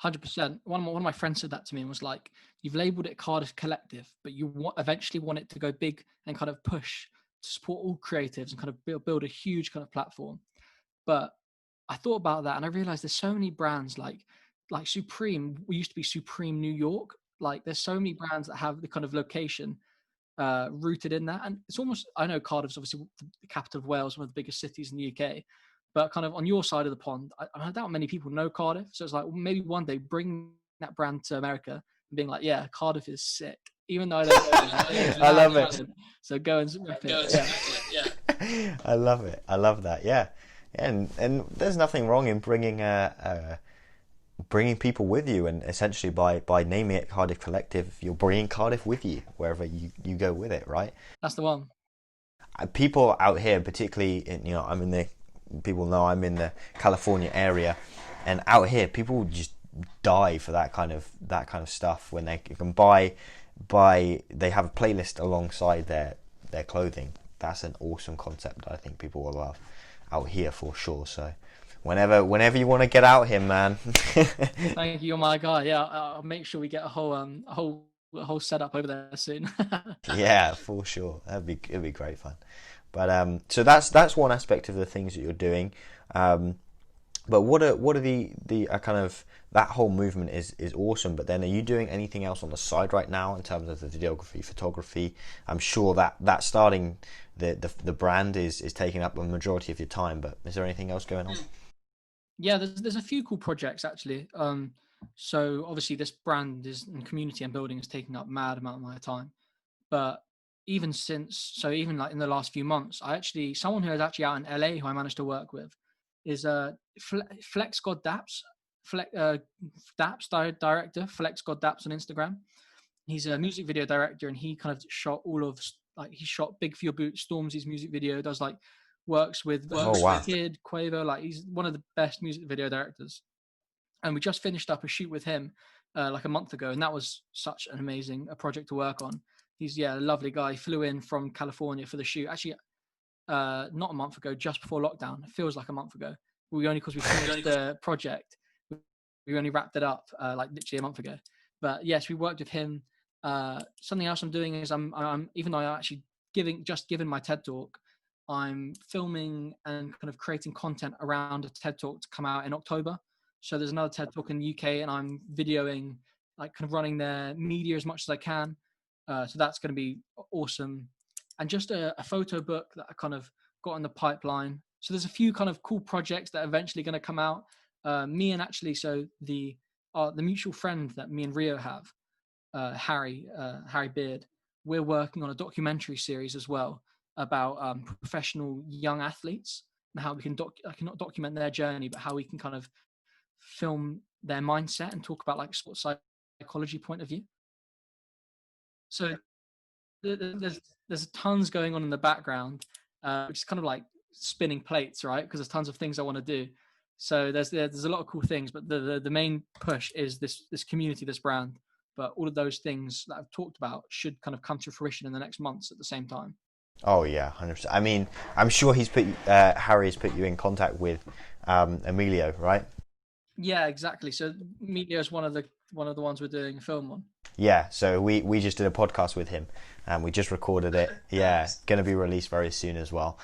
100%. One of my friends said that to me and was like, "You've labelled it Cardiff Collective, but you eventually want it to go big and kind of push to support all creatives and kind of build a huge kind of platform." But I thought about that and I realized there's so many brands like Supreme. We used to be Supreme New York. Like there's so many brands that have the kind of location rooted in that. And it's almost, I know Cardiff's obviously the capital of Wales, one of the biggest cities in the UK, but kind of on your side of the pond, I doubt many people know Cardiff. So it's like, well, maybe one day bring that brand to America and being like, yeah, Cardiff is sick. Even though I don't know. I love it. So go and rep it. Yeah. I love it. I love that. Yeah. And there's nothing wrong in bringing bringing people with you, and essentially by naming it Cardiff Collective, you're bringing Cardiff with you wherever you go with it, right? That's the one. People out here, particularly people know I'm in the California area, and out here people just die for that kind of stuff when they can buy they have a playlist alongside their clothing. That's an awesome concept that I think people will love out here for sure. So whenever you want to get out here, man. Thank you, you're my guy. Yeah, I'll make sure we get a whole setup over there soon. Yeah, for sure. It'd be great fun. But so that's one aspect of the things that you're doing. But what are the kind of that whole movement is awesome. But then are you doing anything else on the side right now in terms of the videography, photography? I'm sure that starting the brand is taking up a majority of your time. But is there anything else going on? Yeah, there's a few cool projects actually. So obviously this brand and community I'm building is taking up mad amount of my time. But even like in the last few months, someone who is actually out in LA who I managed to work with, is Flex God Daps, director, Flex God Daps on Instagram. He's a music video director, and he kind of shot he shot Big For Your Boots, Stormzy's music video, does like works with Kid, Quavo, like he's one of the best music video directors. And we just finished up a shoot with him like a month ago, and that was such an amazing project to work on. He's a lovely guy. He flew in from California for the shoot. Actually, not a month ago, just before lockdown. It feels like a month ago. Because we finished the project, we only wrapped it up like literally a month ago. But yes, we worked with him. Something else I'm doing is I'm even though I'm actually given my TED talk, I'm filming and kind of creating content around a TED talk to come out in October. So there's another TED talk in the UK, and I'm videoing, like kind of running their media as much as I can. So that's going to be awesome. And just a photo book that I kind of got in the pipeline. So there's a few kind of cool projects that are eventually going to come out. The mutual friend that me and Rio have, Harry Beard, we're working on a documentary series as well about professional young athletes and how we can not document their journey, but how we can kind of film their mindset and talk about like sports psychology point of view. So there's tons going on in the background, which is kind of like spinning plates, right? Because there's tons of things I want to do. So there's a lot of cool things, but the main push is this community, this brand. But all of those things that I've talked about should kind of come to fruition in the next months at the same time. Oh yeah, 100%. I mean, I'm sure Harry has put you in contact with Emilio, right? Yeah, exactly. So Emilio is one of the ones we're doing a film on. Yeah, so we just did a podcast with him, and we just recorded it. Yeah, going to be released very soon as well.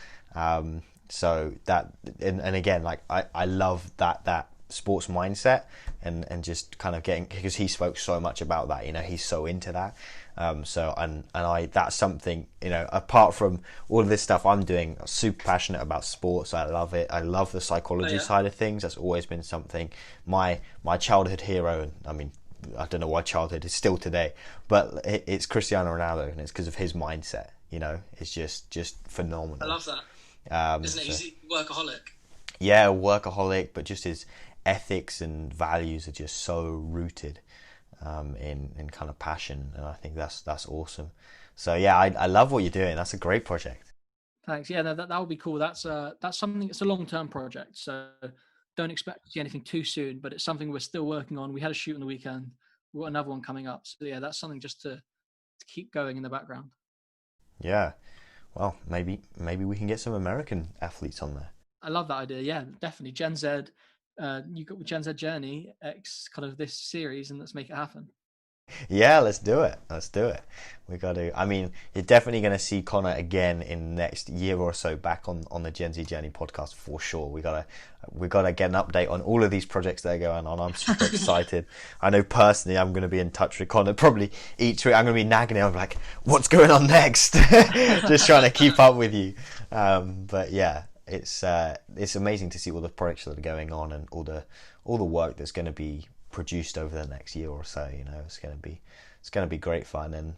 So that and again, like I love that sports mindset and just kind of getting, because he spoke so much about that. You know, he's so into that. So that's something, you know, apart from all of this stuff I'm doing, I'm super passionate about sports. I love it. I love the psychology side of things. That's always been something. My childhood hero, I mean, I don't know why childhood is still today, but it's Cristiano Ronaldo, and it's because of his mindset. You know, it's just phenomenal. I love that. Isn't it easy? Workaholic. Yeah, workaholic, but just his ethics and values are just so rooted in kind of passion, and I think that's awesome. So yeah, I love what you're doing. That's a great project. Thanks. Yeah, that would be cool. That's something. It's a long-term project, so don't expect to see anything too soon. But it's something we're still working on. We had a shoot on the weekend. We've got another one coming up. So yeah, that's something just to keep going in the background. Yeah. Well, maybe we can get some American athletes on there. I love that idea. Yeah, definitely. Gen Z. You got Gen Z Journey X kind of this series, and let's make it happen. Yeah, let's do it. We got to. I mean, you're definitely going to see Connor again in the next year or so back on the Gen Z Journey podcast for sure. We gotta get an update on all of these projects that are going on. I'm super excited. I know personally I'm going to be in touch with Connor probably each week. I'm going to be nagging him. I'm like, what's going on next? Just trying to keep up with you. But yeah, it's amazing to see all the projects that are going on and all the work that's going to be produced over the next year or so. You know, it's going to be great fun, and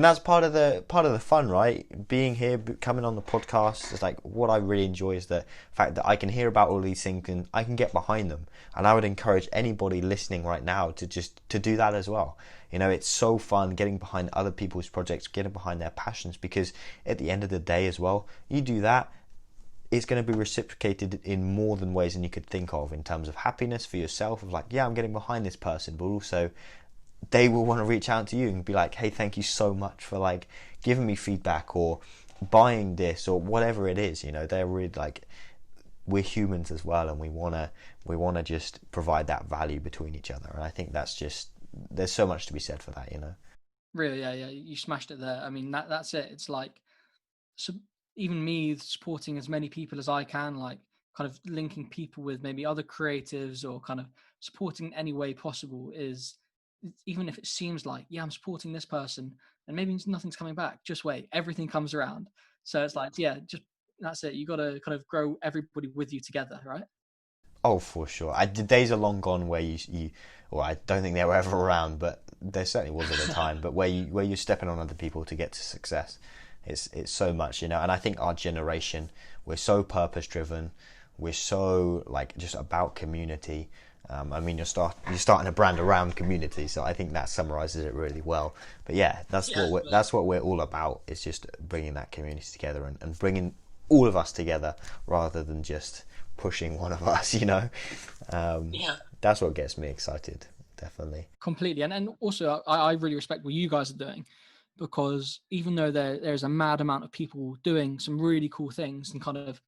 that's part of the fun, right? Being here, coming on the podcast, is like what I really enjoy is the fact that I can hear about all these things and I can get behind them. And I would encourage anybody listening right now to do that as well. You know, it's so fun getting behind other people's projects, getting behind their passions, because at the end of the day as well, you do that, it's going to be reciprocated in more than ways than you could think of, in terms of happiness for yourself, of like, yeah, I'm getting behind this person, but also they will want to reach out to you and be like, hey, thank you so much for like giving me feedback or buying this or whatever it is. You know, they're really like, we're humans as well, and we want to just provide that value between each other. And I think that's just, there's so much to be said for that, you know. Really, yeah, you smashed it there. I mean, that's it. It's like, so even me supporting as many people as I can, like kind of linking people with maybe other creatives or kind of supporting in any way possible, is, even if it seems like, yeah, I'm supporting this person and maybe nothing's coming back, just wait, everything comes around. So it's like, yeah, just, that's it. You got to kind of grow everybody with you together, right? Oh, for sure. The days are long gone where you or I don't think they were ever around, but there certainly was at a time, but where you're stepping on other people to get to success. It's so much, you know, and I think our generation, we're so purpose driven. we're so like just about community. I mean, you're starting a brand around community, so I think that summarizes it really well. But yeah, that's what we're all about. It's just bringing that community together and bringing all of us together rather than just pushing one of us. That's what gets me excited. Definitely. Completely. And also, I really respect what you guys are doing, because even though there's a mad amount of people doing some really cool things and kind of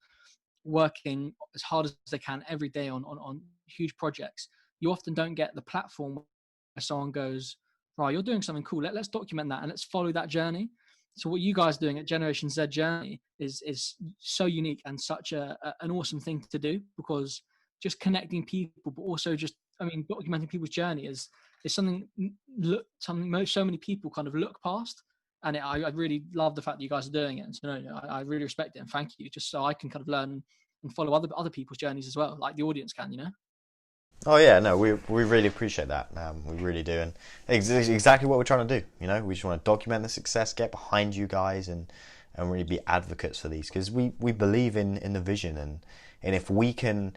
working as hard as they can every day on huge projects, you often don't get the platform where someone goes, right, you're doing something cool. Let's document that and let's follow that journey. So what you guys are doing at Generation Z Journey is so unique and such an awesome thing to do, because just connecting people, but also just, I mean, documenting people's journey is something so many people kind of look past. And I really love the fact that you guys are doing it. And so I really respect it, and thank you, just so I can kind of learn and follow other people's journeys as well, like the audience can. Oh yeah, no, we really appreciate that. We really do, and exactly what we're trying to do. We just want to document the success, get behind you guys, and really be advocates for these, because we believe in the vision, and if we can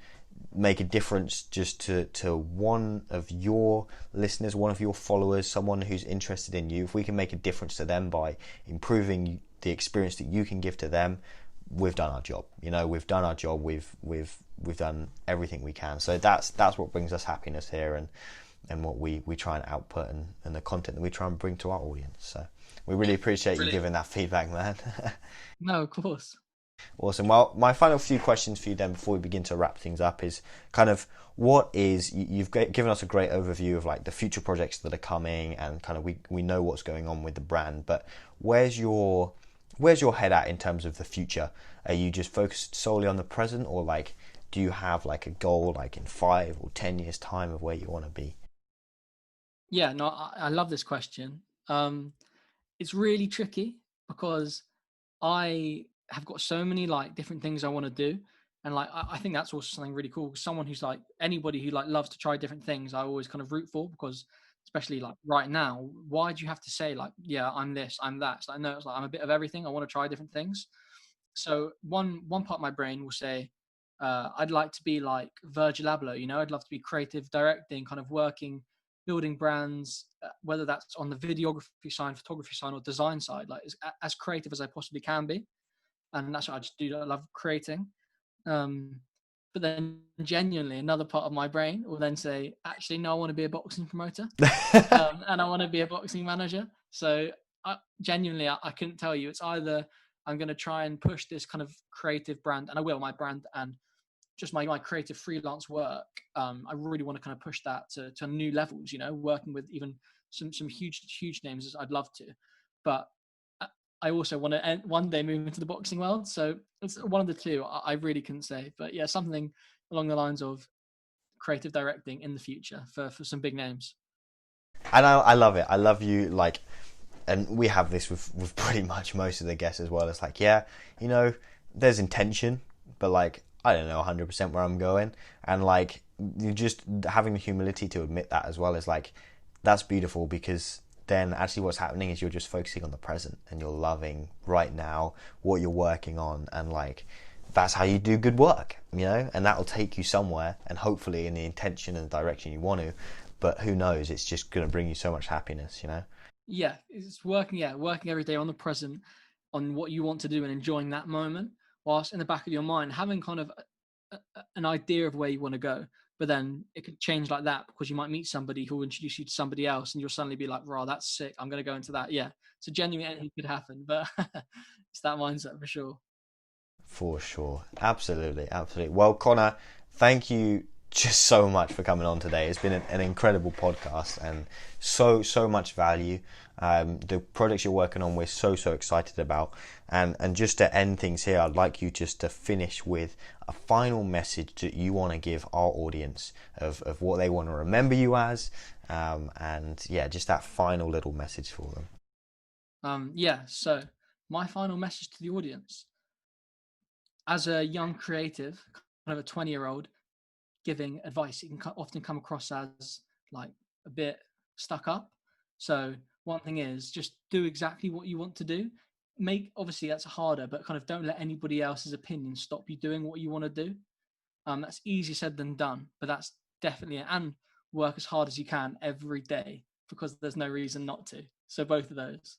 make a difference just to one of your listeners, one of your followers, someone who's interested in you, if we can make a difference to them by improving the experience that you can give to them, we've done our job. We've done our job. We've done everything we can. So that's what brings us happiness here, and what we try and output, and the content that we try and bring to our audience. So we really appreciate you giving that feedback, man. No, of course. Awesome. Well, my final few questions for you then before we begin to wrap things up is kind of you've given us a great overview of like the future projects that are coming, and kind of we know what's going on with the brand, but where's your head at in terms of the future? Are you just focused solely on the present, or like do you have like a goal like in 5 or 10 years time of where you want to be? Yeah, no, I love this question. It's really tricky because I have got so many like different things I want to do. And like I think that's also something really cool. Someone who's like, anybody who like loves to try different things, I always kind of root for, because especially like right now, why do you have to say like, yeah, I'm this, I'm that? It's like, no, it's like I'm a bit of everything. I want to try different things. So one part of my brain will say, I'd like to be like Virgil Abloh, I'd love to be creative directing, kind of working, building brands, whether that's on the videography side, photography side, or design side, like as creative as I possibly can be. And that's what I just do. I love creating. But then genuinely another part of my brain will then say, actually, no, I want to be a boxing promoter, and I want to be a boxing manager. So genuinely, I couldn't tell you. It's either I'm going to try and push this kind of creative brand, and I will, my brand, and just my creative freelance work. I really want to kind of push that to new levels, working with even some huge names. I'd love to, but I also want to one day move into the boxing world. So it's one of the two. I really couldn't say, but yeah, something along the lines of creative directing in the future for some big names. And I love it. I love you, like, and we have this with pretty much most of the guests as well. It's like, yeah, there's intention, but like, I don't know 100% where I'm going. And like, you just having the humility to admit that as well is like, that's beautiful, because then actually what's happening is you're just focusing on the present, and you're loving right now what you're working on, and like, that's how you do good work, and that'll take you somewhere, and hopefully in the intention and the direction you want to, but who knows, it's just going to bring you so much happiness. Yeah, it's working every day on the present, on what you want to do, and enjoying that moment, whilst in the back of your mind having kind of an idea of where you want to go. But then it could change like that, because you might meet somebody who will introduce you to somebody else, and you'll suddenly be like, "Wow, that's sick! I'm going to go into that." Yeah, so genuinely anything could happen, but it's that mindset for sure. For sure. Absolutely. Absolutely. Well, Connor, thank you just so much for coming on today. It's been an incredible podcast, and so much value. The projects you're working on, we're so excited about. And just to end things here, I'd like you just to finish with a final message that you want to give our audience of what they want to remember you as. And yeah, just that final little message for them. So my final message to the audience: as a young creative, kind of a 20-year-old, giving advice, it can often come across as like a bit stuck up. So one thing is just do exactly what you want to do. Obviously that's harder, but kind of don't let anybody else's opinion stop you doing what you want to do. That's easier said than done, but that's definitely it. And work as hard as you can every day, because there's no reason not to. So both of those.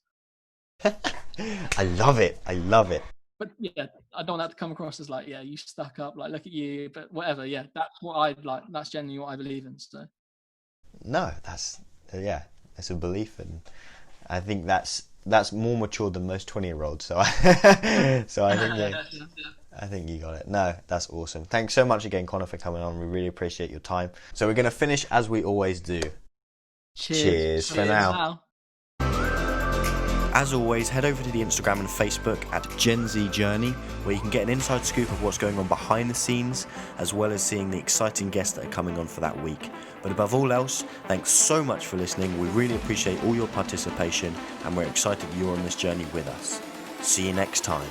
I love it. I love it. But yeah, I don't want that to come across as like, yeah, you stuck up, like, look at you, but whatever. Yeah, that's what I like. That's genuinely what I believe in. So No, that's a belief, and I think that's more mature than most 20-year-olds. So so I think I think you got it. No, that's awesome. Thanks so much again, Connor, for coming on. We really appreciate your time. So we're going to finish as we always do. Cheers for now. As always, head over to the Instagram and Facebook at Gen Z Journey, where you can get an inside scoop of what's going on behind the scenes, as well as seeing the exciting guests that are coming on for that week. But above all else, thanks so much for listening. We really appreciate all your participation, and we're excited you're on this journey with us. See you next time.